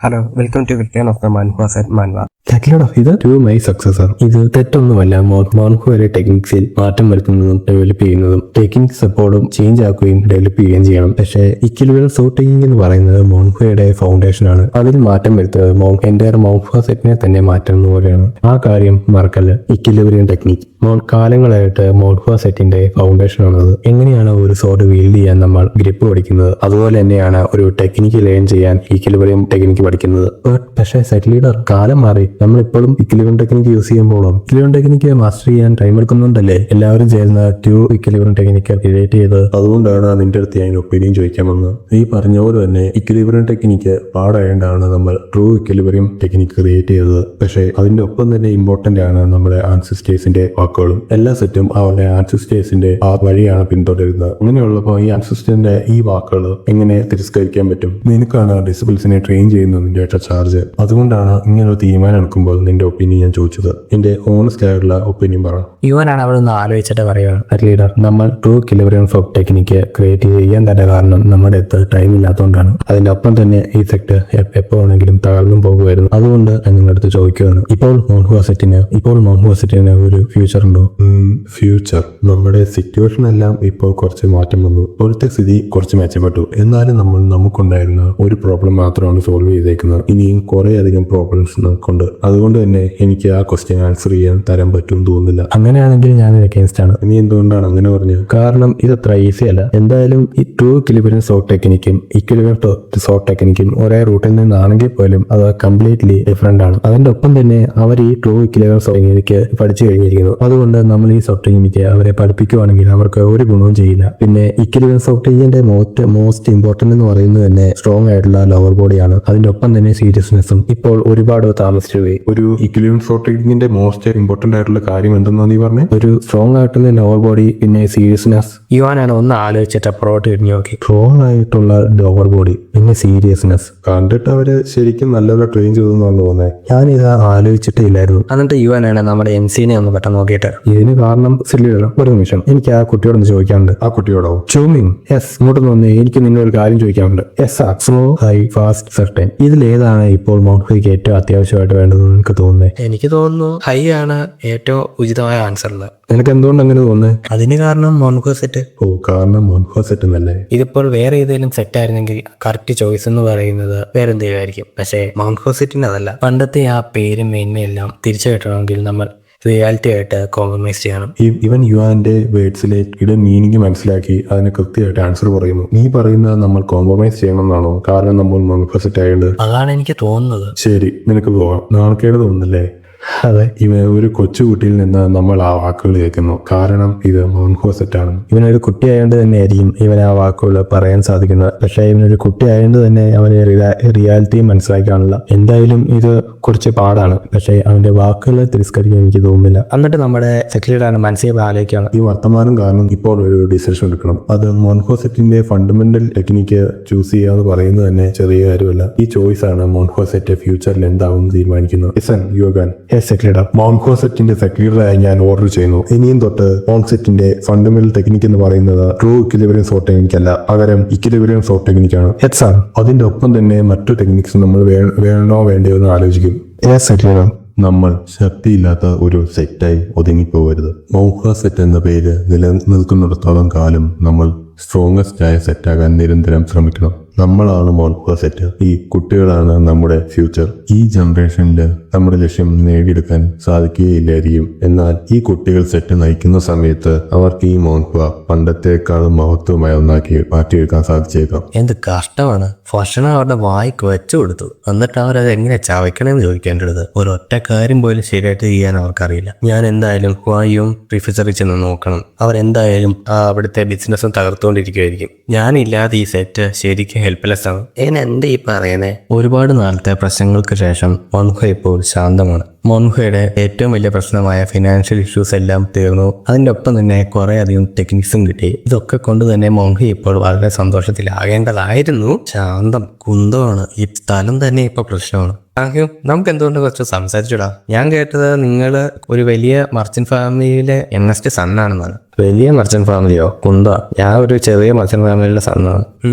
Hello welcome to return of the manhua set മാൻവ. Catalogue of ഇത് to my successor. ഇത് തെറ്റൊന്നുമല്ല. മാൻഹുവയുടെ ടെക്നിക്സിൽ മാറ്റം വരുത്തുന്നതും ഡെവലപ്പ് ചെയ്യുന്നതും ടെക്നിക്സ് എപ്പോഴും ചേഞ്ച് ആക്കുകയും ഡെവലപ്പ് ചെയ്യുകയും ചെയ്യണം. പക്ഷേ ഇക്വിലിബ്രിയം സോർട്ടിംഗ് എന്ന് പറയുന്നത് മാൻഹുവയുടെ ഫൗണ്ടേഷൻ ആണ്. അതിൽ മാറ്റം വരുത്തുന്നത് എൻ്റയർ മാൻഹുവ സെറ്റിനെ തന്നെ മാറ്റുന്ന പോലെയാണ്. ആ കാര്യം മറക്കല്ല. ഇക്വിലിബ്രിയം ടെക്നിക് കാലങ്ങളായിട്ട് മാൻഹുവ സെറ്റിന്റെ ഫൗണ്ടേഷൻ ആണത്. എങ്ങനെയാണ് ഒരു സോർട്ട് വീൽഡ് ചെയ്യാൻ നമ്മൾ ഗ്രിപ്പ് പഠിക്കുന്നത്, അതുപോലെ തന്നെയാണ് ഒരു ടെക്നിക്ക് ലേൺ ചെയ്യാൻ ഇക്വിലിബ്രിയം ടെക്നിക്ക് പഠിക്കുന്നത്. പക്ഷേ സെറ്റ് ലീഡർ കാലം മാറി. നമ്മളിപ്പോഴും ഇക്വിലിബ്രിയം ടെക്നിക്ക് യൂസ് ചെയ്യുമ്പോഴും ഇക്വിലിബ്രിയം ടെക്നിക്ക് മാസ്റ്റർ ചെയ്യാൻ ടൈം എടുക്കുന്നുണ്ടല്ലേ എല്ലാവരും ചേർന്ന് ഇക്വിലിബ്രിയം ടെക്നിക്ക് ക്രിയേറ്റ് ചെയ്ത്. അതുകൊണ്ടാണ് നിന്റെ അടുത്ത് ഞാൻ ഒപ്പീനിയൻ ചോദിക്കാൻ വന്നത്. ഈ പറഞ്ഞ പോലെ തന്നെ ഇക്വിലിബ്രിയം ടെക്നിക്ക് പാടായതുകൊണ്ടാണ് നമ്മൾ ട്രൂ ഇക്വിലിബ്രിയം ടെക്നിക്ക് ക്രിയേറ്റ് ചെയ്തത്. പക്ഷേ അതിന്റെ ഒപ്പം തന്നെ ഇമ്പോർട്ടന്റ് ആണ് നമ്മുടെ ആൻസിസ്റ്റേഴ്സിന്റെ വാക്കുകളും. എല്ലാ സെറ്റും അവരുടെ ആൻസിസ്റ്റേഴ്സിന്റെ ആ വഴിയാണ് പിന്തുടരുന്നത്. അങ്ങനെയുള്ളപ്പോൾ ഈ ആൻസിസ്റ്ററിന്റെ ഈ വാക്കുകൾ എങ്ങനെ തിരസ്കരിക്കാൻ പറ്റും? നിനക്കാണ് ഡിസിബിൾസിനെ ട്രെയിൻ ചെയ്യുന്നതിന്റെ ചാർജ്. അതുകൊണ്ടാണ് ഇങ്ങനെ ഒരു തീരുമാനം എടുക്കുമ്പോൾ നിന്റെ ഒപ്പീനിയൻ ഞാൻ ചോദിച്ചത്. എന്റെ ഓണസ്റ്റ് ആയിട്ടുള്ള ഒപ്പീനിയൻ പറ. യുവനാണ് അവിടെ നിന്ന് ആലോചിച്ചിട്ട് പറയുക. ലീഡർ, നമ്മൾ true equilibrium of technique create ചെയ്യാൻ തന്നെ കാരണം നമ്മുടെ അടുത്ത് ടൈം ഇല്ലാത്തതുകൊണ്ടാണ്. അതിന്റെ ഒപ്പം തന്നെ ഈ സെറ്റ് എപ്പോ വേണമെങ്കിലും തകർന്നും പോകുമായിരുന്നു. അതുകൊണ്ട് നിങ്ങളുടെ അടുത്ത് ചോദിക്കുകയാണ്, ഇപ്പോൾ മാൻഹുവ സെറ്റിന് ഒരു ഫ്യൂച്ചർ ഉണ്ടോ? ഫ്യൂച്ചർ നമ്മുടെ സിറ്റുവേഷൻ എല്ലാം ഇപ്പോൾ കുറച്ച് മാറ്റം വന്നു. ഇപ്പോഴത്തെ സ്ഥിതി കുറച്ച് മെച്ചപ്പെട്ടു. എന്നാലും നമുക്കുണ്ടായിരുന്ന ഒരു പ്രോബ്ലം മാത്രമാണ് സോൾവ് ചെയ്തേക്കുന്നത്. ഇനിയും കുറെ അധികം പ്രോബ്ലംസ് നമുക്കുണ്ട്. അതുകൊണ്ട് തന്നെ എനിക്ക് ആ ക്വസ്റ്റ്യൻ ആൻസർ ചെയ്യാൻ തരാൻ പറ്റും തോന്നുന്നില്ല. അങ്ങനെയാണെങ്കിൽ ഞാൻ അഗൈൻസ്റ്റ് ആണ്. ഇനി എന്തുകൊണ്ടാണ് അങ്ങനെ പറഞ്ഞത്? കാരണം ഇത് അത്ര ഈസി അല്ല. എന്തായാലും ഈ ട്രൂ ഇക്വിലിബ്രിയം സോർട്ട് ടെക്നിക്കും ഇക്വിലിബ്രിയം സോർട്ട് ടെക്നിക്കും ഒരേ റൂട്ടിൽ നിന്നാണെങ്കിൽ പോലും അത് കംപ്ലീറ്റ്ലി ഡിഫറെന്റ് ആണ്. അതിന്റെ ഒപ്പം തന്നെ അവർ ഈ ട്രൂ ഇക്വിലിബ്രിയം സോർട്ട് ടെക്നിക്ക് പഠിച്ചു കഴിഞ്ഞിരിക്കുന്നു. അതുകൊണ്ട് നമ്മൾ ഈ സോർട്ട് ടെക്നിക്ക് അവരെ പഠിപ്പിക്കുകയാണെങ്കിൽ അവർക്ക് ഒരു ഗുണവും ചെയ്യില്ല. പിന്നെ ഇക്വിലിബ്രിയം സോർട്ട് ടെക്നിക്കിന്റെ മോസ്റ്റ് ഇമ്പോർട്ടന്റ് എന്ന് പറയുന്നത് തന്നെ സ്ട്രോങ് ആയിട്ടുള്ള ലോവർ ബോഡിയാണ്. അതിന്റെ ഒപ്പം തന്നെ സീരിയസ്നെസ്സും ഇപ്പോൾ ഒരുപാട് താമസിച്ചു പോയി. ഒരു ഇക്വിലിബ്രിയം സോർട്ട് ടെക്നിക്കിന്റെ മോസ്റ്റ് ഇമ്പോർട്ടന്റ് ആയിട്ടുള്ള കാര്യം എന്തെന്നാണ് നീ പറഞ്ഞത്? ഒരു സ്ട്രോങ് ആയിട്ടുള്ള ലോവർ ബോഡി, പിന്നെ സീരിയസ്നെസ്. യുവാനാണ് ഒന്ന് ആലോചിച്ചിട്ട് അപ്പുറോട്ട് തിരിഞ്ഞു നോക്കി. സ്ട്രോങ് ആയിട്ടുള്ള ലോവർ ബോഡി, പിന്നെ സീരിയസ്നെസ്. കണ്ടിട്ട് അവര് ശരിക്കും നല്ലപോലെ ട്രെയിൻ ചെയ്തെന്നാണ് തോന്നുന്നത്. ഞാനിത് ആലോചിച്ചിട്ടേ ഇല്ലായിരുന്നു. എന്നിട്ട് യുവാനാണ് നമ്മുടെ MC-നെ ഒന്ന് പെട്ടെന്ന് നോക്കിയിട്ട്, ഇതിന് കാരണം സില്ലിയല്ല. ഒരു നിമിഷം, എനിക്ക് ആ കുട്ടിയോടൊന്ന് ചോദിക്കാനുണ്ട്. ആ കുട്ടിയോടോ? ചൂമിങ്. യെസ്, ഇങ്ങോട്ട് വന്നേ. എനിക്ക് നിന്നൊരു കാര്യം ചോദിക്കാനുണ്ട്. Yes sir. Slow, high, fast, certain. ഇതിലേതാണ് ഇപ്പോൾ മാൻഹുവയ്ക്ക് ഏറ്റവും അത്യാവശ്യമായിട്ട് വേണ്ടതെന്ന് എനിക്ക് തോന്നുന്നത്? എനിക്ക് തോന്നുന്നു ഹൈ ആണ് ഏറ്റവും ഉചിതമായ ആൻസർ ഉള്ളത്. നിനക്ക് എന്തുകൊണ്ട് അങ്ങനെ തോന്നുന്നത്? അതിന് കാരണം മാൻഹുവ സെറ്റ്. കാരണം മാൻഹുവ സെറ്റ് എന്നല്ലേ? ഇതിപ്പോൾ വേറെ ഏതെങ്കിലും സെറ്റ് ആയിരുന്നെങ്കിൽ കറക്റ്റ് ചോയ്സ് എന്ന് പറയുന്നത് വേറെ എന്തെങ്കിലും ആയിരിക്കും. പക്ഷേ മാൻഹുവ സെറ്റിന് അതല്ല. പണ്ടത്തെ ആ പേരും മേന്മയെല്ലാം തിരിച്ചു കിട്ടണമെങ്കിൽ നമ്മൾ റിയാലിറ്റി ആയിട്ട് കോംപ്രമൈസ് ചെയ്യണം. ഇവൻ യുവാന്റെ വേർഡ്സിലെ മീനിങ് മനസ്സിലാക്കി അതിന് കൃത്യമായിട്ട് ആൻസർ പറയുന്നു. നീ പറയുന്നത് നമ്മൾ കോംപ്രമൈസ് ചെയ്യണമെന്നാണോ? കാരണം നമ്മൾ മാൻഹുവ സെറ്റ് ആയത്. അതാണ് എനിക്ക് തോന്നുന്നത്. ശരി, നിനക്ക് പോവാം. നാണക്കേട് തോന്നുന്നില്ലേ? അതെ. ഇവൻ ഒരു കൊച്ചുകുട്ടിയിൽ നിന്ന് നമ്മൾ ആ വാക്കുകൾ കേൾക്കുന്നു. കാരണം ഇത് മാൻഹുവ സെറ്റാണ്. ഇവനൊരു കുട്ടിയായതുകൊണ്ട് തന്നെ ആയിരിക്കും ഇവൻ ആ വാക്കുകൾ പറയാൻ സാധിക്കുന്നത്. പക്ഷെ ഇവനൊരു കുട്ടിയായതുകൊണ്ട് തന്നെ അവന് റിയാലിറ്റി മനസ്സിലാക്കാനുള്ള. എന്തായാലും ഇത് കുറച്ച് പാടാണ്. പക്ഷെ അവന്റെ വാക്കുകൾ തിരസ്കരിക്കാൻ എനിക്ക് തോന്നുന്നില്ല. എന്നിട്ട് നമ്മുടെ സെക്രട്ടറിയാണ് മനസ്സിൽ ആലോചിക്കുകയാണ്, ഈ വർത്തമാനം കാരണം ഇപ്പോൾ ഒരു ഡിസിഷൻ എടുക്കണം. അത് മാൻഹുവ സെറ്റിന്റെ ഫണ്ടമെന്റൽ ടെക്നിക്ക് ചൂസ് ചെയ്യാന്ന് പറയുന്നത് തന്നെ ചെറിയ കാര്യമല്ല. ഈ ചോയ്സ് ആണ് മാൻഹുവ സെറ്റ് ഫ്യൂച്ചറിൽ എന്താവും തീരുമാനിക്കുന്നത്. ലിസൺ യുവൻ, മാൻഹുവ സെറ്റിന്റെ സെക്രട്ടറിയായി ഞാൻ ഓർഡർ ചെയ്യുന്നു. ഇനിയും തൊട്ട് സെറ്റിന്റെ ഫണ്ടമെന്റൽ ടെക്നിക്ക് എന്ന് പറയുന്നത് ട്രൂ ഇക്വിലിബ്രിയം സോർട്ട് ടെക്നിക്ക് അല്ല, പകരം ഇക്വിലിബ്രിയം സോർട്ട് ടെക്നിക്കാണ്. അതിന്റെ ഒപ്പം തന്നെ മറ്റു ടെക്നിക്സ് നമ്മൾ വേണോ വേണ്ടയോ എന്ന് ആലോചിക്കും. നമ്മൾ ശക്തിയില്ലാത്ത ഒരു സെറ്റായി ഒതുങ്ങിപ്പോകരുത്. മാൻഹുവ സെറ്റ് എന്ന പേര് നിലനിൽക്കുന്നിടത്തോളം കാലം നമ്മൾ സ്ട്രോങ്ങസ്റ്റ് ആയ സെറ്റാകാൻ നിരന്തരം ശ്രമിക്കണം. നമ്മളാണ് മാൻഹുവ സെറ്റ്. ഈ കുട്ടികളാണ് നമ്മുടെ ഫ്യൂച്ചർ. ഈ ജനറേഷനിൽ നമ്മുടെ ലക്ഷ്യം നേടിയെടുക്കാൻ സാധിക്കുകയില്ലായിരിക്കും. എന്നാൽ ഈ കുട്ടികൾ സെറ്റ് നയിക്കുന്ന സമയത്ത് അവർക്ക് ഈ മാൻഹുവ പണ്ടത്തെക്കാളും മഹത്വമായ ഒന്നാക്കി മാറ്റിയെടുക്കാൻ സാധിച്ചേക്കാം. എന്ത് കഷ്ടമാണ്. ഭക്ഷണം അവരുടെ വായിക്ക് വെച്ചു കൊടുത്തു, എന്നിട്ട് അവരത് എങ്ങനെ ചവയ്ക്കണമെന്ന് ചോദിക്കേണ്ടത്. ഒരൊറ്റ കാര്യം പോലും ശരിയായിട്ട് ചെയ്യാൻ അവർക്കറിയില്ല. ഞാൻ എന്തായാലും വായും റിഫ്രിജറിൽ ചെന്ന് നോക്കണം. അവരെന്തായാലും അവിടുത്തെ ബിസിനസ്സും തകർത്തുകൊണ്ടിരിക്കുമായിരിക്കും. ഞാനില്ലാതെ ഈ സെറ്റ് ശരിക്കും ഹെൽപ്ലെസ് ആണ്. എന്താ ഈ പറയുന്നേ? ഒരുപാട് നാളത്തെ പ്രശ്നങ്ങൾക്ക് ശേഷം മാൻഹുവ ഇപ്പോൾ ശാന്തമാണ്. മോൺഹോയുടെ ഏറ്റവും വലിയ പ്രശ്നമായ ഫിനാൻഷ്യൽ ഇഷ്യൂസ് എല്ലാം തീർന്നു. അതിൻ്റെ ഒപ്പം തന്നെ കുറേ അധികം ടെക്നിക്സും കിട്ടി. ഇതൊക്കെ കൊണ്ട് തന്നെ മോൺഹോ ഇപ്പോൾ വളരെ സന്തോഷത്തിലാകേണ്ടതായിരുന്നു. ശാന്തം കുന്തമാണ്. ഈ സ്ഥലം തന്നെ ഇപ്പൊ പ്രശ്നമാണ്. നമുക്ക് എന്തുകൊണ്ട് കുറച്ച് സംസാരിച്ചിടാം. ഞാൻ കേട്ടത് നിങ്ങൾ ഒരു വലിയ മർച്ചന്റ് ഫാമിലിയിലെ യങ്ങസ്റ്റ് സണ്ണാണെന്നാണ്. വലിയ മർച്ചന്റ് ഫാമിലിയോ? കുന്ത. ഞാൻ ഒരു ചെറിയ മർച്ചന്റ് ഫാമിലിയുടെ സണ്ണാണ്.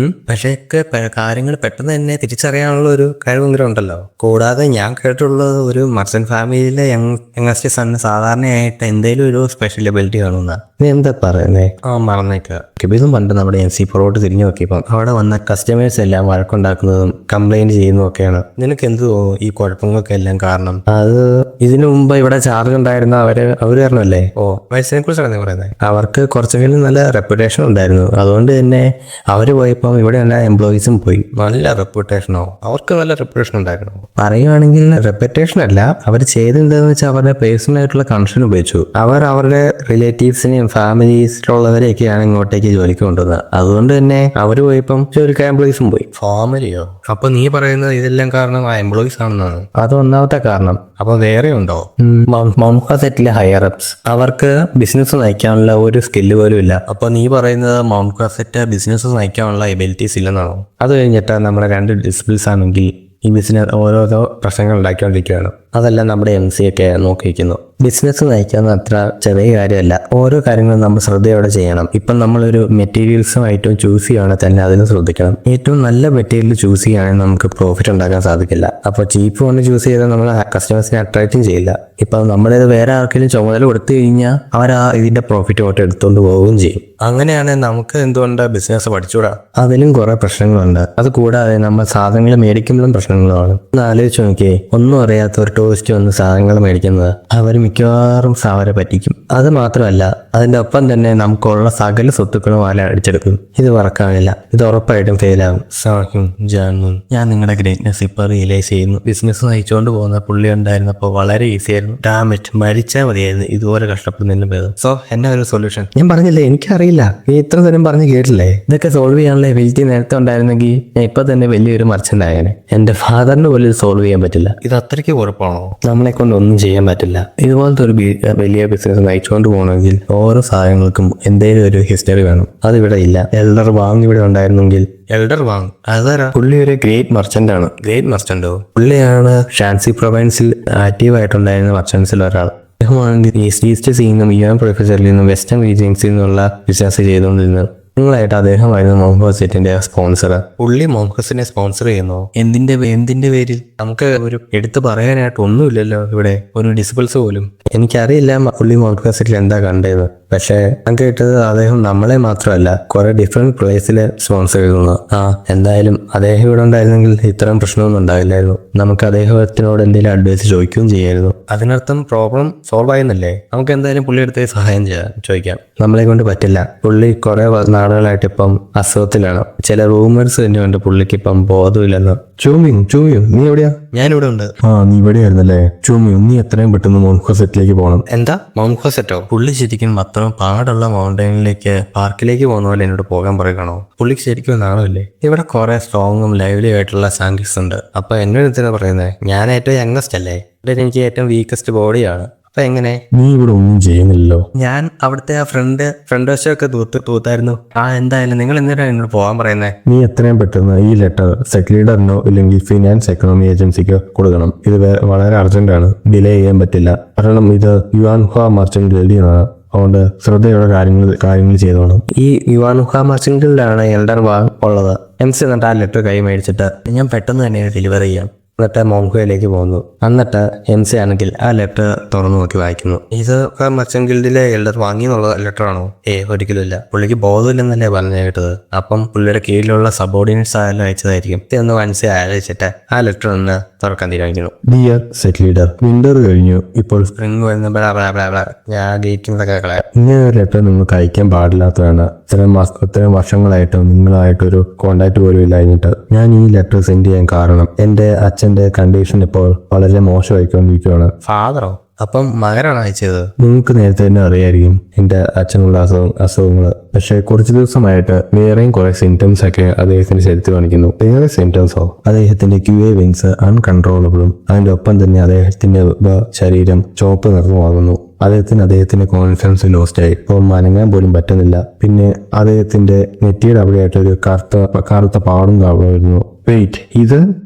പക്ഷേ കാര്യങ്ങൾ പെട്ടെന്ന് തന്നെ തിരിച്ചറിയാനുള്ള ഒരു കഴിവെങ്കിലും ഉണ്ടല്ലോ. കൂടാതെ ഞാൻ കേട്ടിട്ടുള്ളത് ഒരു മർച്ചന്റ് ഫാമിലിയിലെ യങ്ങസ്റ്റ് സണ്ണ് സാധാരണയായിട്ട് എന്തെങ്കിലും ഒരു സ്പെഷ്യൽ എബിലിറ്റി കാണുന്ന. നീ എന്താ പറയുന്നേ? മറന്നേക്കുക. ഇതും പണ്ട് നമ്മുടെ NC പുറകോട്ട് തിരിഞ്ഞു നോക്കിയപ്പം അവിടെ വന്ന കസ്റ്റമേഴ്സ് എല്ലാം വഴക്കുണ്ടാക്കുന്നതും കംപ്ലൈന്റ് ചെയ്യുന്നതും ഒക്കെയാണ്. നിനക്ക് എന്ത് തോന്നുന്നു ഈ കുഴപ്പങ്ങൾക്കെല്ലാം കാരണം? അത് ഇതിനു മുമ്പ് ഇവിടെ ചാർജ് ഉണ്ടായിരുന്ന അവര് കാരണമല്ലേ? വയസ്സിനെ കുറിച്ചാണ് പറയുന്നത്. അവർക്ക് കുറച്ചെങ്കിലും നല്ല റെപ്യൂട്ടേഷൻ ഉണ്ടായിരുന്നു. അതുകൊണ്ട് തന്നെ അവർ പോയപ്പോൾ ഇവിടെ എല്ലാ എംപ്ലോയീസും പോയി. നല്ല റെപ്യൂട്ടേഷനോ? അവർക്ക് നല്ല റെപ്യൂട്ടേഷൻ ഉണ്ടായിരുന്നു. പറയുകയാണെങ്കിൽ റെപ്യൂട്ടേഷൻ അല്ല, അവർ ചെയ്തെന്താന്ന് വെച്ചാൽ അവരുടെ പേഴ്സണൽ ആയിട്ടുള്ള കണക്ഷൻ ഉപയോഗിച്ചു. അവർ അവരുടെ റിലേറ്റീവ്സിനെയും ഫാമിലീസിലുള്ളവരെയൊക്കെയാണ് ഇങ്ങോട്ടേക്ക് ജോലിക്ക് കൊണ്ടുവന്നത്. അതുകൊണ്ട് തന്നെ അവർ പോയപ്പം ജോലിക്ക് എംപ്ലോയീസും പോയി. ഫാമിലിയോ? അപ്പൊ നീ പറയുന്നത് ഇതെല്ലാം കാരണം ആ എംപ്ലോയീസ് ആണെന്നാണ്? അത് ഒന്നാമത്തെ കാരണം. അപ്പൊ വേറെ ഉണ്ടോ? മോൺഹോ സെറ്റിലെ ഹയർ അപ്സ് അവർക്ക് ബിസിനസ് നയിക്കാനുള്ള ഒരു സ്കില്ല് പോലും ഇല്ല. അപ്പൊ നീ പറയുന്നത് മോൺഹോ സെറ്റ് ബിസിനസ് നയിക്കാനുള്ള എബിലിറ്റീസ് ഇല്ലെന്നാണോ? അത് കഴിഞ്ഞിട്ട് നമ്മുടെ 2 ഡിസിപ്ലിൻസ് ആണെങ്കിൽ ഈ ബിസിനസ് ഓരോരോ പ്രശ്നങ്ങൾ ഉണ്ടാക്കിക്കൊണ്ടിരിക്കുകയാണ്. അതെല്ലാം നമ്മുടെ MC ഒക്കെ നോക്കിയിരിക്കുന്നു. ബിസിനസ് നയിക്കാന്ന് അത്ര ചെറിയ കാര്യമല്ല. ഓരോ കാര്യങ്ങളും നമ്മൾ ശ്രദ്ധയോടെ ചെയ്യണം. ഇപ്പം നമ്മളൊരു മെറ്റീരിയൽസും ഐറ്റവും ചൂസ് ചെയ്യുകയാണെങ്കിൽ തന്നെ അതിന് ശ്രദ്ധിക്കണം. ഏറ്റവും നല്ല മെറ്റീരിയൽ ചൂസ് ചെയ്യുകയാണെങ്കിൽ നമുക്ക് പ്രോഫിറ്റ് ഉണ്ടാക്കാൻ സാധിക്കില്ല. അപ്പോൾ ചീപ്പ് കൊണ്ട് ചൂസ് ചെയ്താൽ നമ്മൾ കസ്റ്റമേഴ്സിനെ അട്രാക്റ്റും ചെയ്യില്ല. ഇപ്പം നമ്മളിത് വേറെ ആർക്കെങ്കിലും ചുമതല കൊടുത്തു കഴിഞ്ഞാൽ അവർ ഇതിന്റെ പ്രോഫിറ്റ് ഓട്ട് എടുത്തുകൊണ്ട് പോവുകയും ചെയ്യും. അങ്ങനെയാണെങ്കിൽ നമുക്ക് എന്തുകൊണ്ട് ബിസിനസ് പഠിച്ചുകൂടാ? അതിലും കുറെ പ്രശ്നങ്ങളുണ്ട്. അത് കൂടാതെ നമ്മൾ സാധനങ്ങൾ മേടിക്കുമ്പോഴും പ്രശ്നങ്ങളുമാണ്. ഒന്ന് ആലോചിച്ച് നോക്കിയേ, ഒന്നും അറിയാത്ത ഒരു ടൂറിസ്റ്റ് വന്ന് സാധനങ്ങൾ മേടിക്കുന്നത് അവർ മിക്കവാറും അവരെ പറ്റിക്കും. അത് മാത്രമല്ല അതിന്റെ ഒപ്പം തന്നെ നമുക്കുള്ള സകല സ്വത്തുക്കളും ആല അടിച്ചെടുക്കും. ഇത് മറക്കാനില്ല. ഇത് ഉറപ്പായിട്ടും ഫെയിലാകും. ഞാൻ നിങ്ങളുടെ ഗ്രേറ്റ്നെസ് ഇപ്പൊ റിയലൈസ് ചെയ്യുന്നു. ബിസിനസ് നയിച്ചുകൊണ്ട് പോകുന്ന പുള്ളി ഉണ്ടായിരുന്നപ്പോൾ വളരെ ഈസി ആയിരുന്നു. ഡാമേജ് മരിച്ചാൽ മതിയായിരുന്നു ഇതുപോലെ കഷ്ടപ്പെടുന്നതിന് ഭേദം. സോ എന്നെ ഒരു സൊല്യൂഷൻ. ഞാൻ പറഞ്ഞില്ലേ, എനിക്കറിയില്ല. നീ ഇത്ര തരം പറഞ്ഞ് കേട്ടില്ലേ? ഇതൊക്കെ സോൾവ് ചെയ്യാനുള്ള എബിലിറ്റി നേരത്തെ ഉണ്ടായിരുന്നെങ്കിൽ ഞാൻ ഇപ്പൊ തന്നെ വലിയൊരു മർച്ചന്റ് ആയേനെ. എന്റെ ഫാദറിന് പോലും ഇത് സോൾവ് ചെയ്യാൻ പറ്റില്ല. ഇത് അത്രയ്ക്ക് കുഴപ്പമാണോ? നമ്മളെ കൊണ്ട് ഒന്നും ചെയ്യാൻ പറ്റില്ല. ഇതുപോലത്തെ ഒരു വലിയ ബിസിനസ് നയിച്ചുകൊണ്ട് പോകണമെങ്കിൽ ഓരോ സാധനങ്ങൾക്കും എന്തെങ്കിലും ഒരു ഹിസ്റ്ററി വേണം. അതിവിടെ ഇല്ല. എൽഡർ വാങ് ഇവിടെ ഉണ്ടായിരുന്നെങ്കിൽ. എൽഡർ വാങ് അതാരാ? പുള്ളി ഒരു ഗ്രേറ്റ് മർച്ചന്റ് ആണ്. ഗ്രേറ്റ് മർച്ചന്റോ? പുള്ളിയാണ് ഷാൻസി പ്രൊവിൻസിൽ ആക്റ്റീവ് ആയിട്ടുണ്ടായിരുന്ന മർച്ചന്റ്സിൽ ഒരാൾ. അദ്ദേഹമാണെങ്കിൽ ഈസ്റ്റ് സീന്നും യുഎൻ പ്രൊഫസറിൽ നിന്നും വെസ്റ്റേൺ റീജിയൻസിൽ നിന്നുള്ള ബിസിനസ് ചെയ്തുകൊണ്ടിരുന്നത്. നിങ്ങളായിട്ട് അദ്ദേഹമായിരുന്നു മോൺഹോ സെറ്റിന്റെ സ്പോൺസർ. പുള്ളി മോൺഹോസിനെ സ്പോൺസർ ചെയ്യുന്നു? എന്തിന്റെ പേരിൽ? നമുക്ക് ഒരു എടുത്തു പറയാനായിട്ട് ഒന്നുമില്ലല്ലോ ഇവിടെ, ഒരു ഡിസിബിൾസ് പോലും. എനിക്കറിയില്ല പുള്ളി മോൺഹോ സെറ്റിൽ എന്താ കണ്ടത്. പക്ഷേ ഞാൻ കേട്ടത് അദ്ദേഹം നമ്മളെ മാത്രമല്ല കുറെ ഡിഫറെന്റ് പ്ലേസിൽ സ്പോൺസർ ചെയ്തു. എന്തായാലും അദ്ദേഹം ഇവിടെ ഉണ്ടായിരുന്നെങ്കിൽ ഇത്രയും പ്രശ്നമൊന്നും ഉണ്ടാവില്ലായിരുന്നു. നമുക്ക് അദ്ദേഹത്തിനോട് എന്തെങ്കിലും അഡ്വൈസ് ചോദിക്കുകയും ചെയ്യായിരുന്നു. അതിനർത്ഥം പ്രോബ്ലം സോൾവ് ആയെന്നല്ലേ? നമുക്ക് എന്തായാലും പുള്ളി എടുത്ത് സഹായം ചോദിക്കാം. നമ്മളെ കൊണ്ട് പറ്റില്ല. പുള്ളി കുറെ നാളുകളായിട്ട് ഇപ്പം അസുഖത്തിലാണ്. ചില റൂമേഴ്സ് തന്നെയുണ്ട് പുള്ളിക്ക് ഇപ്പം ബോധമില്ലെന്ന്. ചൂമിയും നീ എവിടെയാ? ഞാനിവിടെ ഉണ്ട്. നീ ഇവിടെയായിരുന്നല്ലേ? ചൂമിയും നീ എത്രയും പെട്ടെന്ന് മോൺഹോ സെറ്റിലേക്ക് പോകണം. എന്താ മോൺഹോ സെറ്റോ? പുള്ളി ശരിക്കും അത്രയും പാടുള്ള മൗണ്ടൈനിലേക്ക് പാർക്കിലേക്ക് പോകുന്ന പോലെ എന്നോട് പോകാൻ പറയുകയാണോ? പുള്ളിക്ക് ശരിക്കും നാണമില്ലേ? ഇവിടെ കുറെ സ്ട്രോങ്ങും ലൈവ്ലി ആയിട്ടുള്ള സയന്റിസ്റ്റ് ഉണ്ട്. അപ്പൊ എന്നോട് എന്തിനാ പറയുന്നത്? ഞാൻ ഏറ്റവും യങ്ങസ്റ്റ് അല്ലേ? ഇവിടെ എനിക്ക് ഏറ്റവും വീക്കസ്റ്റ് ബോഡിയാണ്. അപ്പൊ എങ്ങനെ? നീ ഇവിടെ ഒന്നും ചെയ്യുന്നില്ലല്ലോ. ഞാൻ അവിടുത്തെ ആ ഫ്രണ്ട് വശമൊക്കെ തൂത്തായിരുന്നു. എന്തായാലും നിങ്ങൾ എന്തിനാണ് എന്നോട് പോകാൻ പറയുന്നത്? നീ എത്രയും പെട്ടെന്ന് ഈ ലെറ്റർ സെറ്റ് ലീഡറിനോ ഇല്ലെങ്കിൽ ഫിനാൻസ് എക്കണോമി ഏജൻസിക്കോ കൊടുക്കണം. ഇത് വളരെ അർജന്റ് ആണ്. ഡിലേ ചെയ്യാൻ പറ്റില്ല. കാരണം ഇത് യുവാൻഹോ മർച്ചന്റ് ഗിൽഡിയാണ്. അതുകൊണ്ട് ശ്രദ്ധയോടെ കാര്യങ്ങൾ ചെയ്തോണം. ഈ യുവാൻഹോ മർച്ചന്റ് ഗിൽഡിലാണ് എൽഡർ വാങ് ഉള്ളത്. MC എന്നിട്ട് ആ ലെറ്റർ കൈ മേടിച്ചിട്ട് ഞാൻ പെട്ടെന്ന് തന്നെ ഡെലിവർ ചെയ്യാം. എന്നിട്ട് മോൺഹോയിലേക്ക് പോകുന്നു. എന്നിട്ട് MC ആണെങ്കിൽ ആ ലെറ്റർ തുറന്നു നോക്കി വായിക്കുന്നു. ഇത് മർച്ചന്റ് ഗിൽഡിലെ എൽഡർ വാങ്ങിയെന്നുള്ള ലെറ്റർ ആണോ? ഒരിക്കലും ഇല്ല. പുള്ളിക്ക് ബോധമില്ലെന്നല്ലേ പറഞ്ഞു കേട്ടത്. അപ്പം പുള്ളിയുടെ കീഴിലുള്ള സബോർഡിനേറ്റ്സ് ആയാലും അയച്ചതായിരിക്കും. ഇതൊന്ന് മനസ്സിൽ ആലോചിച്ചിട്ട് ആ ലെറ്റർ ഒന്ന് തുറക്കാൻ തീരുമാനിക്കുന്നു. ഡിയർ സെറ്റ് ലീഡർ, വിന്റർ കഴിഞ്ഞു. ഇപ്പോൾ സ്പ്രിംഗ് വരുന്ന ഞാൻ ഗേറ്റിംഗ് കളയാം. ഇങ്ങനെ ഒരു ലെറ്റർ നിങ്ങൾക്ക് അയക്കാൻ പാടില്ലാത്തതാണ്. ഇത്രയും വർഷങ്ങളായിട്ടും നിങ്ങളായിട്ടൊരു കോണ്ടാക്ട് പോലും ഇല്ലാഞ്ഞിട്ട് ഞാൻ ഈ ലെറ്റർ സെൻഡ് ചെയ്യാൻ കാരണം എന്റെ അച്ഛന്റെ കണ്ടീഷൻ ഇപ്പോൾ വളരെ മോശമായിക്കൊണ്ടിരിക്കുകയാണ്. ഫാദറോ? അപ്പം മകനാണ് അയച്ചത്. നിങ്ങൾക്ക് നേരത്തെ തന്നെ അറിയായിരിക്കും എന്റെ അച്ഛനുള്ള അസുഖങ്ങൾ. പക്ഷെ കുറച്ച് ദിവസമായിട്ട് വേറെയും കുറെ സിംറ്റംസ് ഒക്കെ അദ്ദേഹത്തിന്റെ ശരീരത്തിൽ കാണിക്കുന്നു. വേറെ സിംറ്റംസോ? അദ്ദേഹത്തിന്റെ QA വിങ്സ് അൺകൺട്രോളബിളും അതിന്റെ ഒപ്പം തന്നെ അദ്ദേഹത്തിന്റെ ശരീരം ചുവപ്പ് നിറമാകുന്നു. അദ്ദേഹത്തിന്റെ കോൺഫിഡൻസ് ലോസ്റ്റ് ആയി. ഇപ്പോൾ മനങ്ങാൻ പോലും പറ്റുന്നില്ല. പിന്നെ അദ്ദേഹത്തിന്റെ നെറ്റിയുടെ അവിടെയായിട്ട് ഒരു കറുത്ത പാടും കാണുന്നു. വെയിറ്റ്, ഇത്